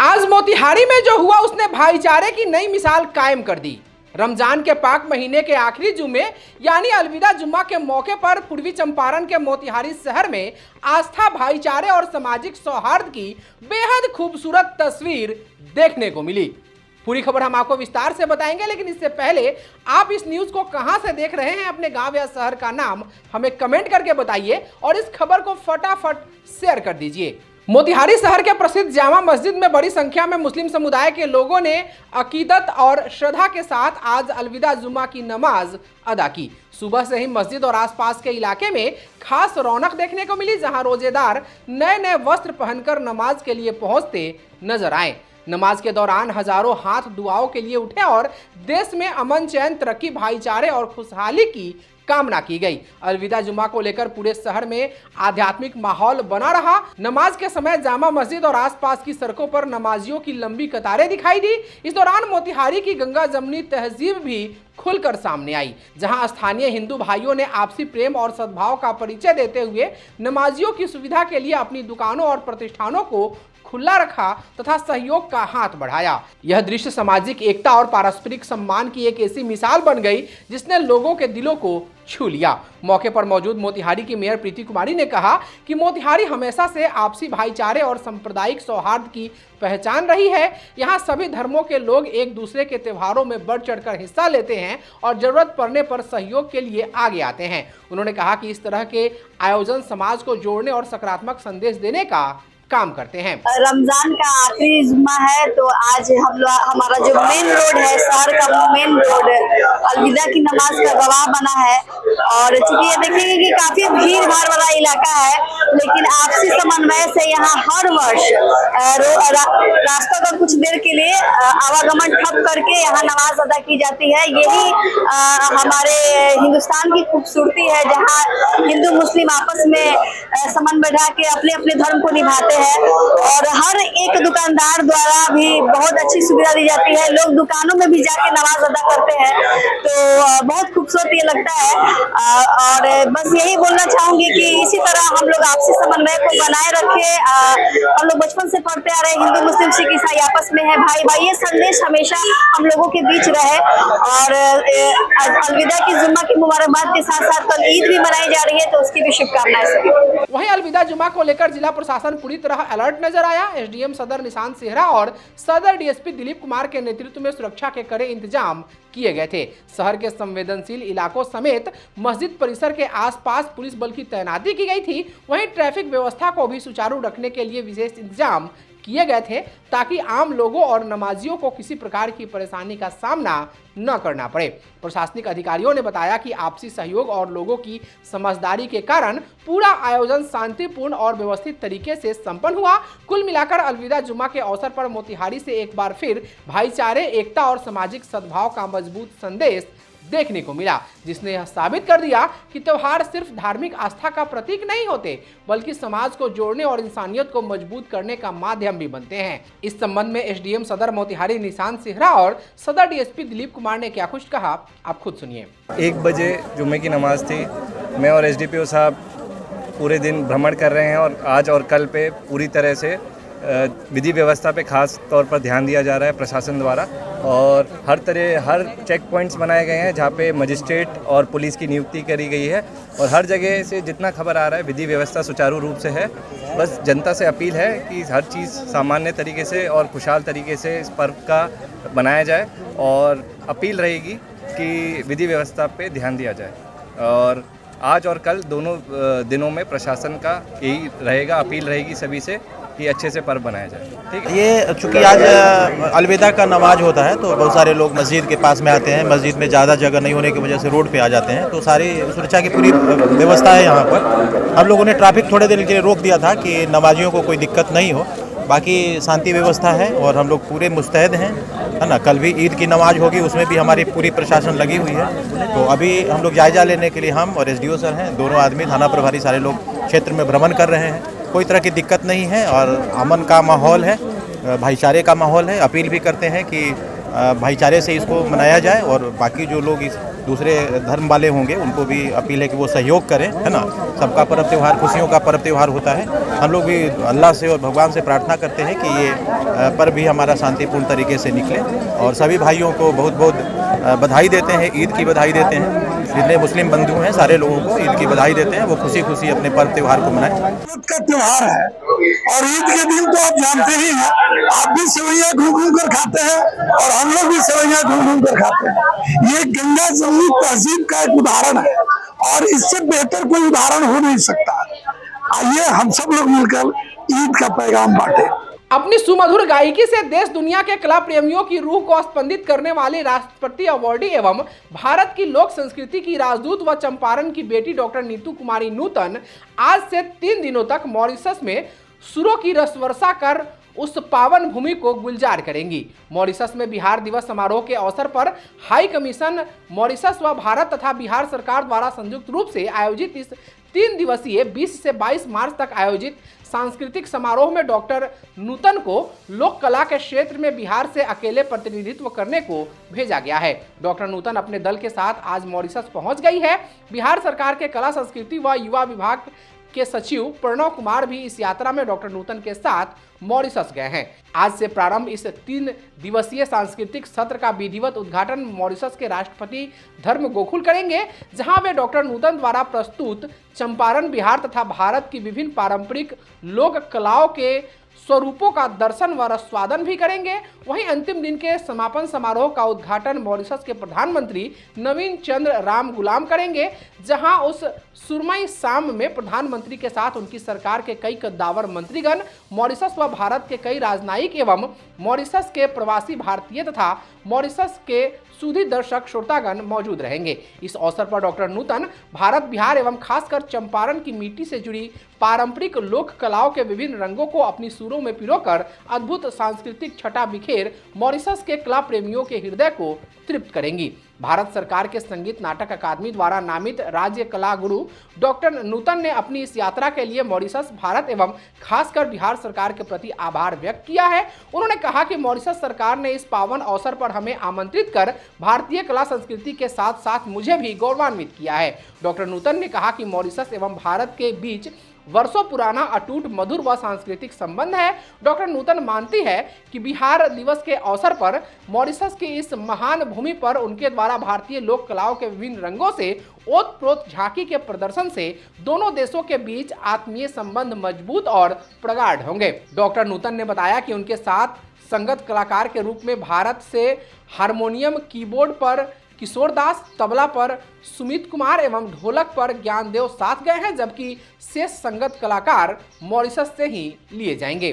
आज मोतिहारी में जो हुआ उसने भाईचारे की नई मिसाल कायम कर दी। रमजान के पाक महीने के आखिरी जुमे यानी अलविदा जुम्मा के मौके पर पूर्वी चंपारण के मोतिहारी शहर में आस्था, भाईचारे और सामाजिक सौहार्द की बेहद खूबसूरत तस्वीर देखने को मिली। पूरी खबर हम आपको विस्तार से बताएंगे, लेकिन इससे पहले आप इस न्यूज को कहां से देख रहे हैं, अपने गांव या शहर का नाम हमें कमेंट करके बताइए और इस खबर को फटाफट शेयर कर दीजिए। मोतिहारी शहर के प्रसिद्ध जामा मस्जिद में बड़ी संख्या में मुस्लिम समुदाय के लोगों ने अकीदत और श्रद्धा के साथ आज अलविदा जुम्मा की नमाज अदा की। सुबह से ही मस्जिद और आसपास के इलाके में खास रौनक देखने को मिली, जहां रोजेदार नए नए वस्त्र पहनकर नमाज के लिए पहुंचते नजर आए। नमाज के दौरान हजारों हाथ दुआओं के लिए उठे और देश में अमन, चैन, तरक्की, भाईचारे और खुशहाली की कामना की गई। अलविदा जुम्मा को लेकर पूरे शहर में आध्यात्मिक माहौल बना रहा। नमाज के समय जामा मस्जिद और आसपास की सड़कों पर नमाजियों की लंबी कतारें दिखाई दी। इस दौरान मोतिहारी की गंगा जमनी तहजीब भी खुलकर सामने आई, जहां स्थानीय हिंदू भाइयों ने आपसी प्रेम और सद्भाव का परिचय देते हुए नमाजियों की सुविधा के लिए अपनी दुकानों और प्रतिष्ठानों को खुला रखा तथा सहयोग का हाथ बढ़ाया। यह दृश्य सामाजिक एकता और पारस्परिक सम्मान की एक ऐसी मिसाल बन गई जिसने लोगों के दिलों को छू लिया। मौके पर मौजूद मोतिहारी की मेयर प्रीति कुमारी ने कहा कि मोतिहारी हमेशा से आपसी भाईचारे और सांप्रदायिक सौहार्द की पहचान रही है। यहाँ सभी धर्मों के लोग एक दूसरे के त्योहारों में बढ़ चढ़कर हिस्सा लेते हैं और जरूरत पड़ने पर सहयोग के लिए आगे आते हैं। उन्होंने कहा कि इस तरह के आयोजन समाज को जोड़ने और सकारात्मक संदेश देने का काम करते हैं। रमजान का आखिरी जुम्मा है, तो आज हमारा जो मेन रोड है, शहर का मेन रोड अलविदा की नमाज का गवाह बना है। और चूंकि ये देखेंगे कि काफी भीड़ भाड़ वाला इलाका है, लेकिन आपसी समन्वय से यहाँ हर वर्ष रास्ता का कुछ देर के लिए आवागमन ठप करके यहाँ नमाज अदा की जाती है। यही हमारे हिंदुस्तान की खूबसूरती है, जहाँ हिंदू मुस्लिम आपस में समन्वय ढा के अपने अपने धर्म को निभाते हैं। और हर एक दुकानदार द्वारा भी बहुत अच्छी सुविधा दी जाती है। लोग दुकानों में भी जाके नमाज अदा करते हैं, तो बहुत खूबसूरत ये लगता है। और बस यही बोलना चाहूंगी कि इसी तरह हम लोग आपसी समन्वय को बनाए रखें। हम लोग बचपन से पढ़ते आ रहे हैं, हिंदू मुस्लिम सिख ईसाई आपस में है भाई भाई, ये संदेश हमेशा हम लोगों के बीच रहे। और अलविदा की जुम्मा की मुबारकबाद के साथ साथ कल ईद भी मनाई जा रही है, तो उसकी भी शुभकामनाएं सभी। वहीं अलविदा जुम्मा को लेकर जिला प्रशासन पूरी तरह अलर्ट नजर आया। एसडीएम सदर निशांत सेहरा और सदर डीएसपी दिलीप कुमार के नेतृत्व में सुरक्षा के कड़े इंतजाम किए गए थे। शहर के संवेदनशील इलाकों समेत मस्जिद परिसर के आसपास पुलिस बल की तैनाती की गई थी। वहीं ट्रैफिक व्यवस्था को भी सुचारू रखने के लिए विशेष इंतजाम किए गए थे, ताकि आम लोगों और नमाजियों को किसी प्रकार की परेशानी का सामना न करना पड़े। प्रशासनिक अधिकारियों ने बताया कि आपसी सहयोग और लोगों की समझदारी के कारण पूरा आयोजन शांतिपूर्ण और व्यवस्थित तरीके से संपन्न हुआ। कुल मिलाकर अलविदा जुम्मा के अवसर पर मोतिहारी से एक बार फिर भाईचारे, एकता और सामाजिक सद्भाव का मजबूत संदेश देखने को मिला, जिसने यह साबित कर दिया कि त्योहार सिर्फ धार्मिक आस्था का प्रतीक नहीं होते, बल्कि समाज को जोड़ने और इंसानियत को मजबूत करने का माध्यम भी बनते हैं। इस संबंध में एसडीएम सदर मोतिहारी निशांत सेहरा और सदर डीएसपी दिलीप कुमार ने क्या कुछ कहा, आप खुद सुनिए। 1 बजे जुम्मे की नमाज थी। मैं और एसडीपीओ साहब पूरे दिन भ्रमण कर रहे हैं और आज और कल पे पूरी तरह से विधि व्यवस्था पे खास तौर पर ध्यान दिया जा रहा है प्रशासन द्वारा। और हर चेक पॉइंट्स बनाए गए हैं जहाँ पे मजिस्ट्रेट और पुलिस की नियुक्ति करी गई है। और हर जगह से जितना खबर आ रहा है विधि व्यवस्था सुचारू रूप से है। बस जनता से अपील है कि हर चीज़ सामान्य तरीके से और खुशहाल तरीके से इस पर्व का बनाया जाए, और अपील रहेगी कि विधि व्यवस्था पे ध्यान दिया जाए। और आज और कल दोनों दिनों में प्रशासन का यही रहेगा, अपील रहेगी सभी से कि अच्छे से पर्व बनाया जाए। ठीक है। ये चूँकि आज अलविदा का नमाज होता है, तो बहुत सारे लोग मस्जिद के पास में आते हैं। मस्जिद में ज़्यादा जगह नहीं होने की वजह से रोड पे आ जाते हैं, तो सारी सुरक्षा की पूरी व्यवस्था है यहाँ पर। हम लोगों ने ट्रैफिक थोड़े देर के लिए रोक दिया था कि नमाजियों को कोई दिक्कत नहीं हो। बाकी शांति व्यवस्था है और हम लोग पूरे मुस्तैद हैं, है ना। कल भी ईद की नमाज होगी, उसमें भी हमारी पूरी प्रशासन लगी हुई है। तो अभी हम लोग जायजा लेने के लिए हम और एसडीओ सर हैं, दोनों आदमी थाना प्रभारी सारे लोग क्षेत्र में भ्रमण कर रहे हैं। कोई तरह की दिक्कत नहीं है और अमन का माहौल है, भाईचारे का माहौल है। अपील भी करते हैं कि भाईचारे से इसको मनाया जाए और बाकी जो लोग इस दूसरे धर्म वाले होंगे उनको भी अपील है कि वो सहयोग करें, है ना। सबका पर्व त्यौहार खुशियों का पर्व त्यौहार होता है। हम लोग भी अल्लाह से और भगवान से प्रार्थना करते हैं कि ये पर्व भी हमारा शांतिपूर्ण तरीके से निकले और सभी भाइयों को बहुत बहुत बधाई देते हैं, ईद की बधाई देते हैं। जितने मुस्लिम बंधु हैं सारे लोगों को ईद की बधाई देते हैं, वो खुशी खुशी अपने पर्व त्यौहार को मनाएं। ईद का त्यौहार है और ईद के दिन तो आप जानते ही हैं, आप भी सेवैयां घूम घूम कर खाते हैं और हम लोग भी सेवैयां घूम घूम कर खाते हैं। ये गंगा जमुनी तहजीब का एक उदाहरण है और इससे बेहतर कोई उदाहरण हो नहीं सकता। आइए हम सब लोग मिलकर ईद का पैगाम बांटे। अपनी सुमधुर गायकी से देश दुनिया के कला प्रेमियों की रूह को स्पंदित करने वाली राष्ट्रपति अवार्डी एवं भारत की लोक संस्कृति की राजदूत व चंपारण की बेटी डॉक्टर नीतू कुमारी नूतन आज से 3 दिनों तक मॉरिशस में सुरों की रसवर्षा कर उस पावन भूमि को गुलजार करेंगी। मॉरिशस में बिहार दिवस समारोह के अवसर पर हाई कमीशन मॉरिशस व भारत तथा बिहार सरकार द्वारा संयुक्त रूप से आयोजित इस 3 दिवसीय 20 से 22 मार्च तक आयोजित सांस्कृतिक समारोह में डॉक्टर नूतन को लोक कला के क्षेत्र में बिहार से अकेले प्रतिनिधित्व करने को भेजा गया है। डॉक्टर नूतन अपने दल के साथ आज मॉरिशस पहुंच गई है। बिहार सरकार के कला संस्कृति व युवा विभाग के सचिव प्रणव कुमार भी इस यात्रा में डॉक्टर नूतन के साथ मॉरिशस गए हैं। आज से प्रारंभ इस 3 दिवसीय सांस्कृतिक सत्र का विधिवत उद्घाटन मॉरिशस के राष्ट्रपति धर्म गोकुल करेंगे, जहां वे डॉक्टर नूतन द्वारा प्रस्तुत चंपारण बिहार तथा भारत की विभिन्न पारंपरिक लोक कलाओं के स्वरूपों का दर्शन व रसवादन भी करेंगे। वहीं अंतिम दिन के समापन समारोह का उद्घाटन मॉरिशस के प्रधानमंत्री नवीन चंद्र राम गुलाम करेंगे, जहां उस सुरमई शाम में प्रधानमंत्री के साथ उनकी सरकार के कई कद्दावर मंत्रीगण, मॉरिशस व भारत के कई राजनयिक एवं मॉरिशस के प्रवासी भारतीय तथा मॉरिशस के सुधी दर्शक श्रोतागण मौजूद रहेंगे। इस अवसर पर डॉक्टर नूतन भारत बिहार एवं खासकर चंपारण की मिट्टी से जुड़ी पारंपरिक लोक कलाओं के विभिन्न रंगों को अपनी सुरों में पिरोकर अद्भुत सांस्कृतिक छटा बिखेर मॉरिशस के कला प्रेमियों के हृदय को तृप्त करेंगी। भारत सरकार के संगीत नाटक अकादमी द्वारा नामित राज्य कला गुरु डॉक्टर नूतन ने अपनी इस यात्रा के लिए मॉरिशस, भारत एवं खासकर बिहार सरकार के प्रति आभार व्यक्त किया है। उन्होंने कहा कि मॉरिशस सरकार ने इस पावन अवसर पर हमें आमंत्रित कर भारतीय कला संस्कृति के साथ साथ मुझे भी गौरवान्वित किया है। डॉक्टर नूतन ने कहा कि मॉरिशस एवं भारत के बीच वर्षों पुराना अटूट मधुर व सांस्कृतिक संबंध है। डॉक्टर नूतन मानती है कि बिहार दिवस के अवसर पर मॉरिशस की इस महान भूमि पर उनके द्वारा भारतीय लोक कलाओं के विभिन्न रंगों से ओतप्रोत झांकी के प्रदर्शन से दोनों देशों के बीच आत्मीय संबंध मजबूत और प्रगाढ़ होंगे। डॉक्टर नूतन ने बताया कि उनके साथ संगत कलाकार के रूप में भारत से हारमोनियम, कीबोर्ड पर किशोर दास, तबला पर सुमित कुमार एवं ढोलक पर ज्ञानदेव साथ गए हैं, जबकि शेष संगत कलाकार मॉरिशस से ही लिए जाएंगे।